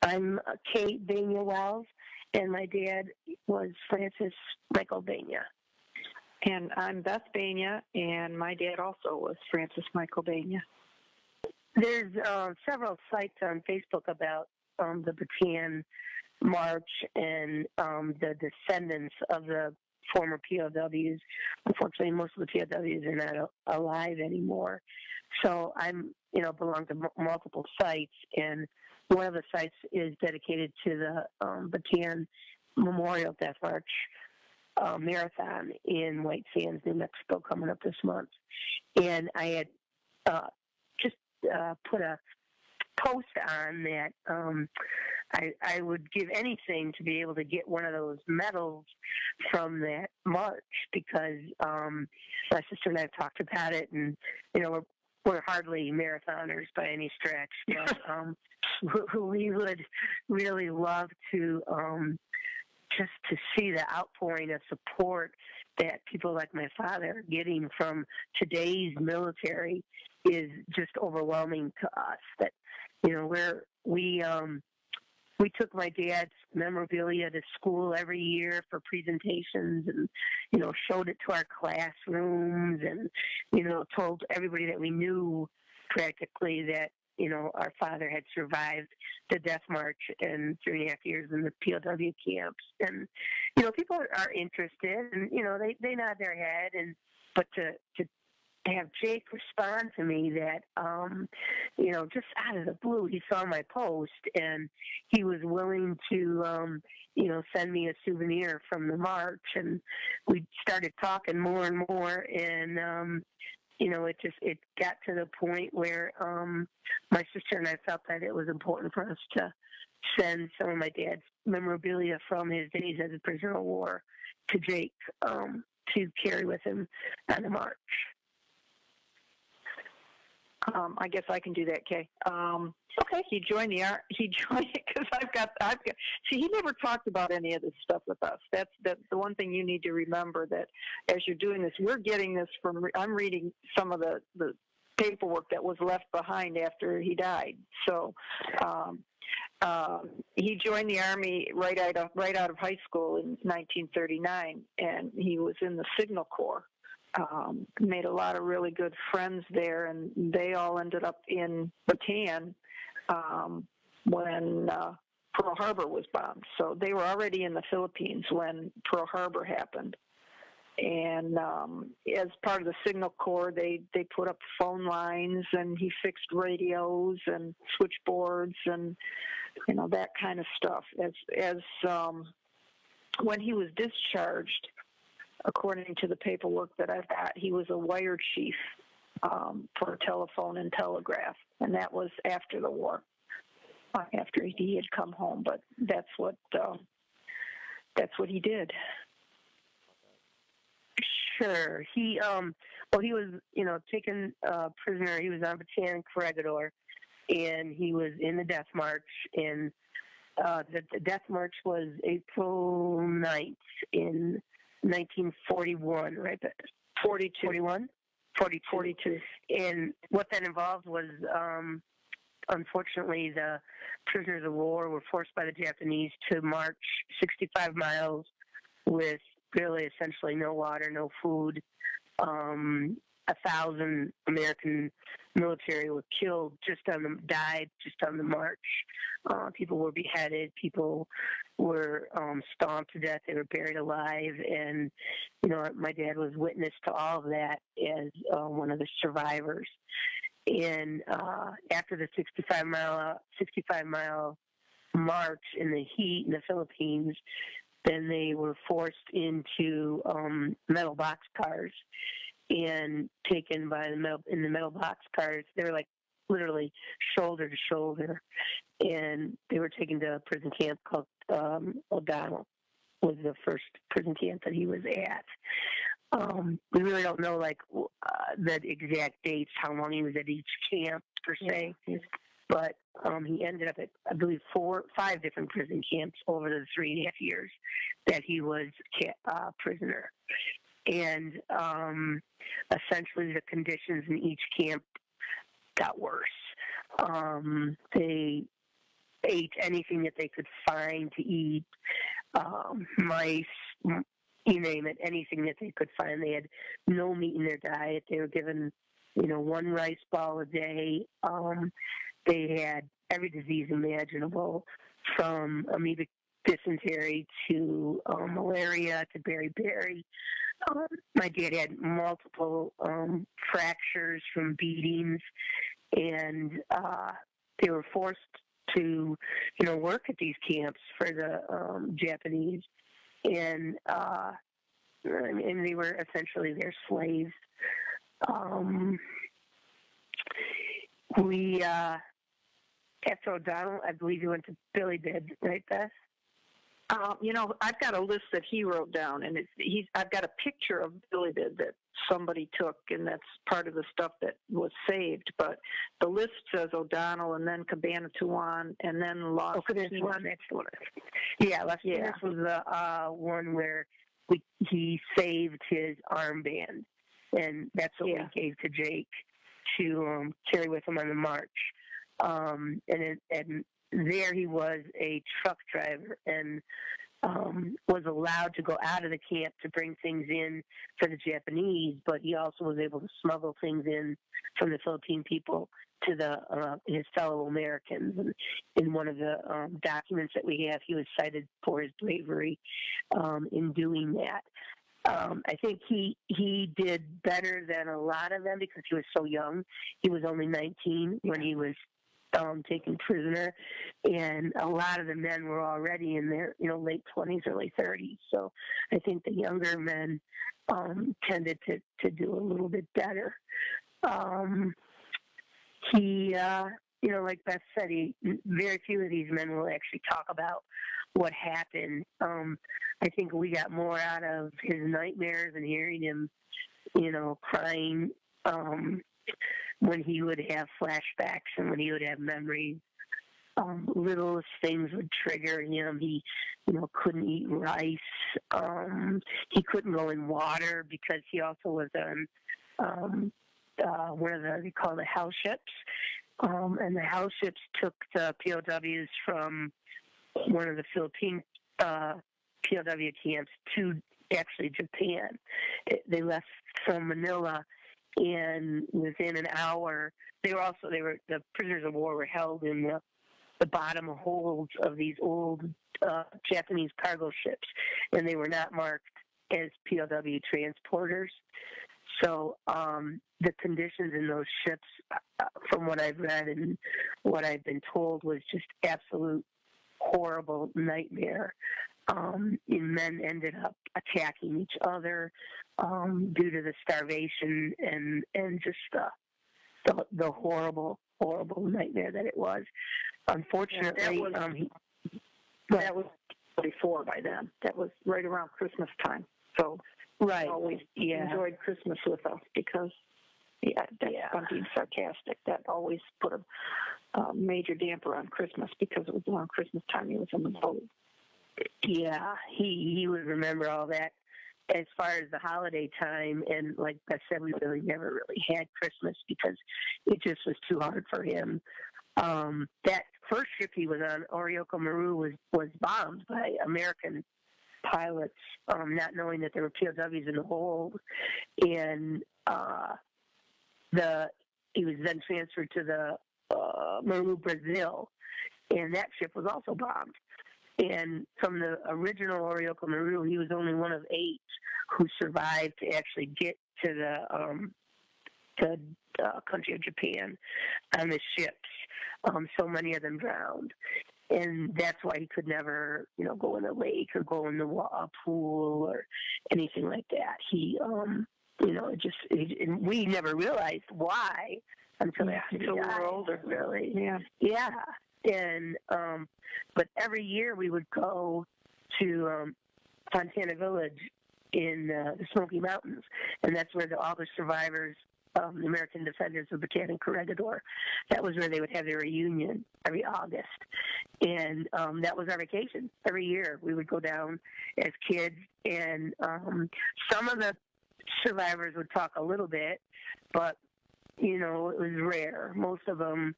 I'm Kay Bania Wells, and my dad was Francis Michael Bania. And I'm Beth Bania, and my dad also was Francis Michael Bania. There's several sites on Facebook about the Bataan March and the descendants of the former POWs. Unfortunately, most of the POWs are not alive anymore. So belong to multiple sites, and one of the sites is dedicated to the Bataan Memorial Death March marathon in White Sands, New Mexico, coming up this month. And I had just put a post on that I would give anything to be able to get one of those medals from that march, because my sister and I have talked about it, and we're hardly marathoners by any stretch, but we would really love to just to see the outpouring of support that people like my father are getting from today's military is just overwhelming to us. That we took my dad's memorabilia to school every year for presentations, and showed it to our classrooms, and told everybody that we knew practically that our father had survived the death march and 3.5 years in the POW camps. And people are interested, and they nod their head, but to have Jake respond to me that, just out of the blue, he saw my post and he was willing to, send me a souvenir from the march. And we started talking more and more, and, it got to the point where my sister and I felt that it was important for us to send some of my dad's memorabilia from his days as a prisoner of war to Jake to carry with him on the march. I guess I can do that, Kay. Okay. He joined because I've got. See, he never talked about any of this stuff with us. That's the one thing you need to remember, that as you're doing this, we're getting this from. I'm reading some of the paperwork that was left behind after he died. So, he joined the Army right out of high school in 1939, and he was in the Signal Corps. Made a lot of really good friends there, and they all ended up in Bataan when Pearl Harbor was bombed. So they were already in the Philippines when Pearl Harbor happened. And as part of the Signal Corps, they put up phone lines, and he fixed radios and switchboards and that kind of stuff. As when he was discharged, according to the paperwork that I've got, he was a wire chief for telephone and telegraph, and that was after the war, after he had come home. But that's what he did. Sure. He was taken prisoner. He was on Bataan Corregidor, and he was in the Death March. And the Death March was April 9th in 1941, right? 42. 41? 42. And what that involved was, unfortunately, the prisoners of war were forced by the Japanese to march 65 miles with really essentially no water, no food. 1,000 American military were died just on the march. People were beheaded. People were stomped to death. They were buried alive. And, my dad was witness to all of that as one of the survivors. And after the 65-mile march in the heat in the Philippines, then they were forced into metal boxcars and taken in the metal boxcars. They were like literally shoulder to shoulder, and they were taken to a prison camp called O'Donnell. Was the first prison camp that he was at. We really don't know the exact dates, how long he was at each camp per se. Yeah. But he ended up at, I believe, 5 different prison camps over the 3.5 years that he was prisoner. And essentially the conditions in each camp got worse. They ate anything that they could find to eat, mice, you name it, anything that they could find. They had no meat in their diet. They were given, one rice ball a day. They had every disease imaginable, from amoebic dysentery to malaria to beriberi. My dad had multiple fractures from beatings, and they were forced to, work at these camps for the Japanese, and they were essentially their slaves. After O'Donnell, I believe you went to Billy Bid, right, Beth? I've got a list that he wrote down, and I've got a picture of Billy Bid that somebody took, and that's part of the stuff that was saved. But the list says O'Donnell, and then Cabana Tuan, and then Las Piñas. That's the one. Yeah, Las Piñas was the one where he saved his armband, and that's what we gave to Jake to carry with him on the march. And there he was a truck driver and was allowed to go out of the camp to bring things in for the Japanese, but he also was able to smuggle things in from the Philippine people to his fellow Americans. And in one of the documents that we have, he was cited for his bravery in doing that. I think he did better than a lot of them because he was so young. He was only 19 when he was taken prisoner, and a lot of the men were already in their late 20s, early 30s. So I think the younger men tended to do a little bit better. He like Beth said, very few of these men will actually talk about what happened. I think we got more out of his nightmares and hearing him crying when he would have flashbacks and when he would have memories. Littlest things would trigger him. He, couldn't eat rice. He couldn't go in water because he also was on one of they call the house ships. And the house ships took the POWs from one of the Philippine POW camps to actually Japan. They left from Manila, and within an hour, the prisoners of war were held in the bottom holds of these old Japanese cargo ships, and they were not marked as POW transporters. So the conditions in those ships, from what I've read and what I've been told, was just absolute horrible nightmare. And men ended up attacking each other due to the starvation and just the horrible nightmare that it was. Unfortunately, that was before by then. That was right around Christmas time. So right, always enjoyed Christmas with us because I'm being sarcastic. That always put a major damper on Christmas because it was around Christmas time he was in the boat. Yeah, he would remember all that. As far as the holiday time, and like I said, we really never really had Christmas because it just was too hard for him. That first ship he was on, Orinoco Maru, was bombed by American pilots, not knowing that there were POWs in the hold, and he was then transferred to the Maru, Brazil, and that ship was also bombed. And from the original Orinoco Maru, he was only one of 8 who survived to actually get to the country of Japan on the ships. So many of them drowned. And that's why he could never, go in a lake or go in the pool or anything like that. He, and we never realized why until we were older, really. Yeah. Yeah. And but every year we would go to Fontana Village in the Smoky Mountains, and that's where all the survivors, the American defenders of Bataan and Corregidor, that was where they would have their reunion every August. And that was our vacation. Every year we would go down as kids, and some of the survivors would talk a little bit, but, it was rare. Most of them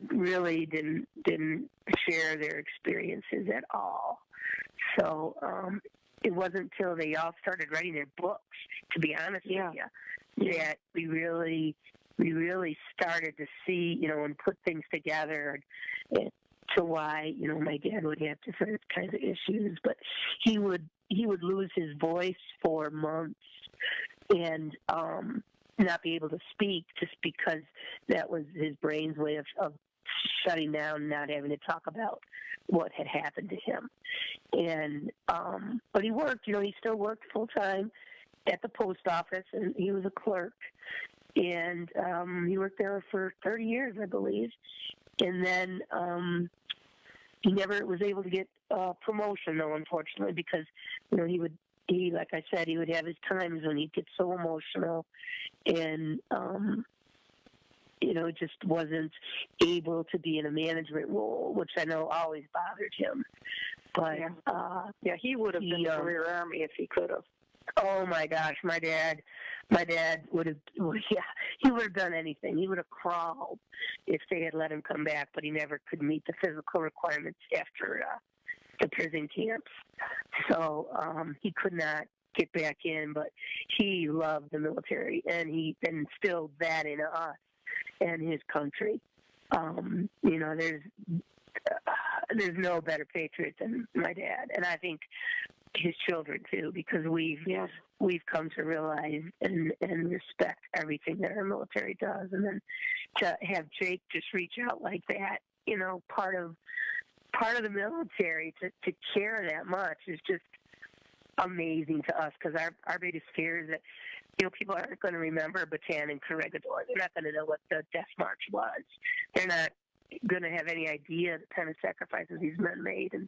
really didn't share their experiences at all. So it wasn't until they all started writing their books, to be honest with you, that we really started to see, and put things together to why, my dad would have different kinds of issues. But he would lose his voice for months and not be able to speak just because that was his brain's way of shutting down, not having to talk about what had happened to him. And but he worked, he still worked full time at the post office, and he was a clerk. And he worked there for 30 years, I believe. And then he never was able to get promotion, though, unfortunately, because he like I said, he would have his times when he'd get so emotional, and just wasn't able to be in a management role, which I know always bothered him. But he would have been career Army if he could have. Oh my gosh, my dad would have, he would have done anything. He would have crawled if they had let him come back, but he never could meet the physical requirements after the prison camps. So he could not get back in, but he loved the military, and he instilled that in us and his country. There's no better patriot than my dad, and I think his children too, because we've come to realize and respect everything that our military does. And then to have Jake just reach out like that, part of the military to care that much is just amazing to us, because our biggest fear is that people aren't going to remember Bataan and Corregidor. They're not going to know what the Death March was. They're not going to have any idea the kind of sacrifices these men made. And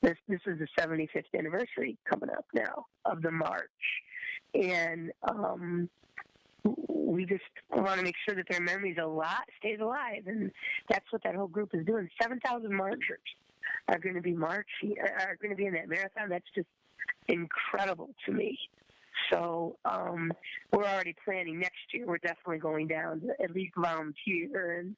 this is the 75th anniversary coming up now of the march. And we just want to make sure that their memories stays alive. And that's what that whole group is doing. 7,000 marchers are going to be are going to be in that marathon. That's just incredible to me. So we're already planning next year. We're definitely going down to at least volunteer and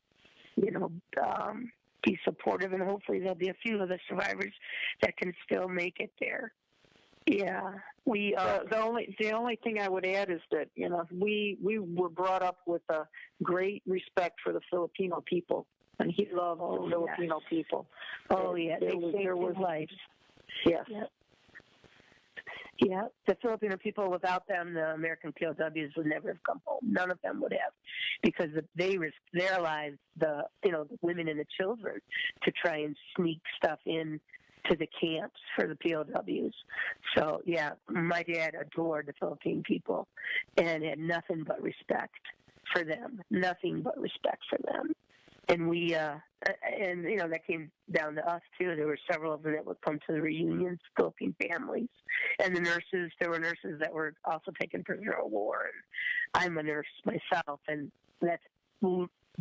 be supportive, and hopefully there'll be a few of the survivors that can still make it there. Yeah, we the only thing I would add is that we were brought up with a great respect for the Filipino people, and he loved the Filipino people. Oh yeah, there was life. Yes. Yep. Yeah, the Filipino people, without them, the American POWs would never have come home. None of them would have, because they risked their lives, the women and the children, to try and sneak stuff in to the camps for the POWs. So, yeah, my dad adored the Philippine people and had nothing but respect for them, nothing but respect for them. And that came down to us too. There were several of them that would come to the reunions, Philippine families, and the nurses. There were nurses that were also taken prisoner of war. And I'm a nurse myself, and that's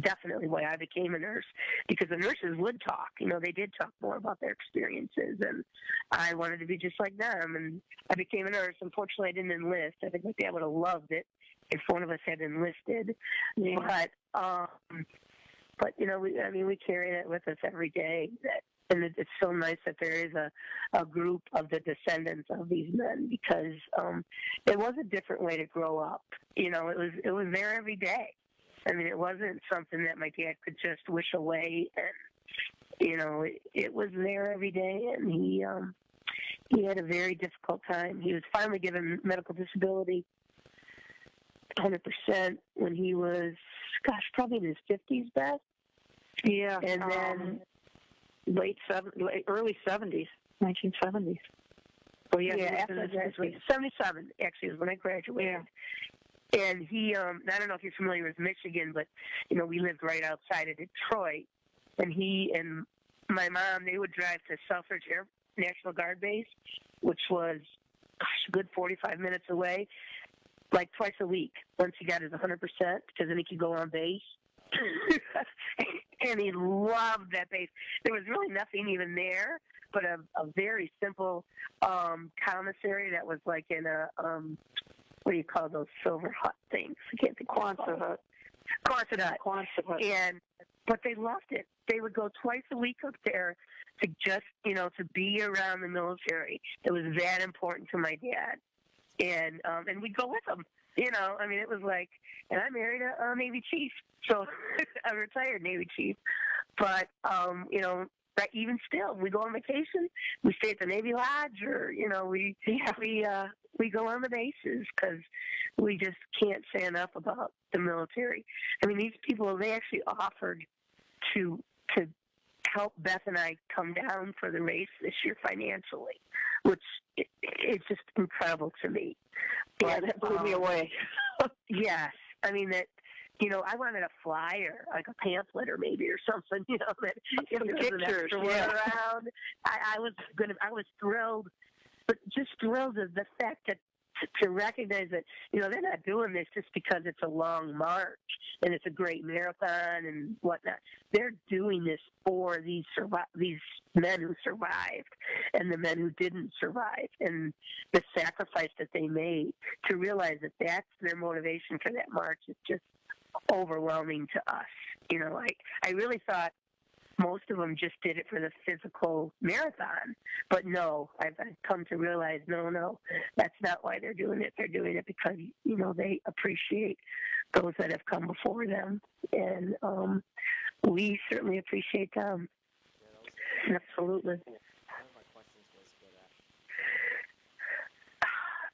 definitely why I became a nurse, because the nurses would talk. They did talk more about their experiences, and I wanted to be just like them. And I became a nurse. Unfortunately, I didn't enlist. I think my dad would have loved it if one of us had enlisted. Yeah. But we carry that with us every day. And it's so nice that there is a group of the descendants of these men, because it was a different way to grow up. It was there every day. I mean, it wasn't something that my dad could just wish away. And it was there every day. And he had a very difficult time. He was finally given medical disability 100% when he was, probably in his 50s, Beth. Yeah. And then early 70s, 1970s. Oh, yeah. After I graduated. 77, actually, is when I graduated. Yeah. And he, I don't know if you're familiar with Michigan, but, we lived right outside of Detroit. And he and my mom, they would drive to Selfridge National Guard Base, which was, a good 45 minutes away, like twice a week, once he got his 100%, because then he could go on base. And he loved that base. There was really nothing even there but a very simple commissary that was like in a, what do you call those silver hut things? I can't think. Quonset hut. Quonset hut. And but they loved it. They would go twice a week up there to just, to be around the military. It was that important to my dad. And we'd go with them. It was like, and I married a Navy chief, so a retired Navy chief. But, but even still, we go on vacation, we stay at the Navy Lodge, or, we go on the bases because we just can't say enough about the military. I mean, these people, they actually offered to help Beth and I come down for the race this year financially, which it's just incredible to me. Yeah, that blew me away. Yes. I mean, that, I wanted a flyer, like a pamphlet or maybe or something, that if there was an extra word around. I was thrilled, but just thrilled at the fact that to recognize that, they're not doing this just because it's a long march and it's a great marathon and whatnot. They're doing this for these men who survived and the men who didn't survive, and the sacrifice that they made. To realize that that's their motivation for that march is just overwhelming to us. I really thought most of them just did it for the physical marathon. But no, I've come to realize, no, that's not why they're doing it. They're doing it because, they appreciate those that have come before them. And we certainly appreciate them. Absolutely.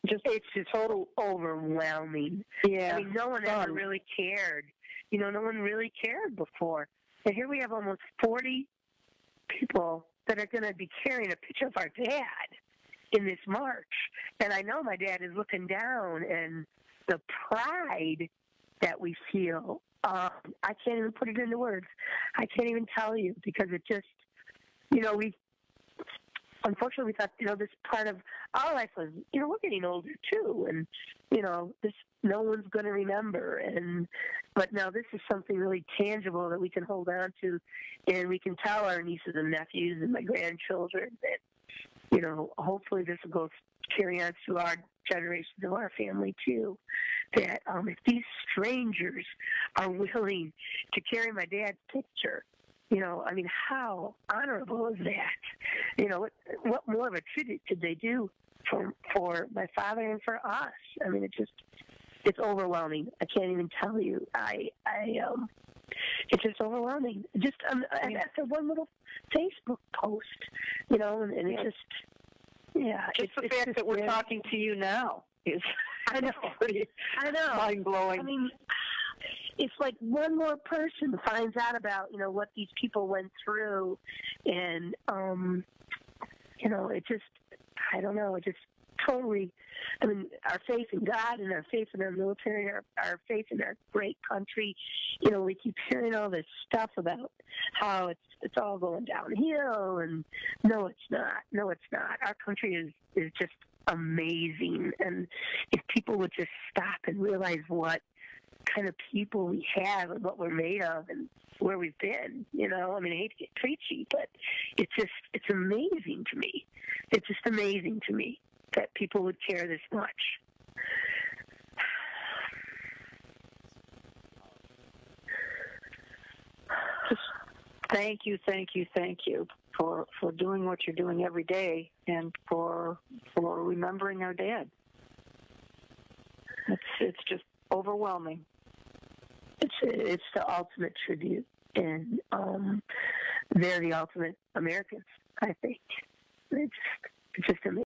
It's just total overwhelming. Yeah. I mean, no one ever really cared. No one really cared before. And here we have almost 40 people that are going to be carrying a picture of our dad in this march. And I know my dad is looking down, and the pride that we feel, I can't even put it into words. I can't even tell you, because it just, unfortunately, we thought, this part of our life was, we're getting older too, and, this no one's going to remember. But now this is something really tangible that we can hold on to, and we can tell our nieces and nephews and my grandchildren that, hopefully this will go carry on to our generations of our family too. That if these strangers are willing to carry my dad's picture, how honorable is that? What more of a tribute could they do for my father and for us? I mean, it's overwhelming. I can't even tell you. It's just overwhelming. Just after one little Facebook post, and it's just, Just the fact that we're talking to you now is, I know, mind-blowing. I mean, it's like one more person finds out about, what these people went through, and, it just, I don't know, it just totally, our faith in God and our faith in our military, our faith in our great country, we keep hearing all this stuff about how it's all going downhill, and no, it's not. Our country is just amazing, and if people would just stop and realize what kind of people we have and what we're made of and where we've been, I hate to get preachy, but it's amazing to me. It's just amazing to me that people would care this much. Just thank you for doing what you're doing every day, and for remembering our dad. It's just overwhelming. It's the ultimate tribute, and they're the ultimate Americans, I think.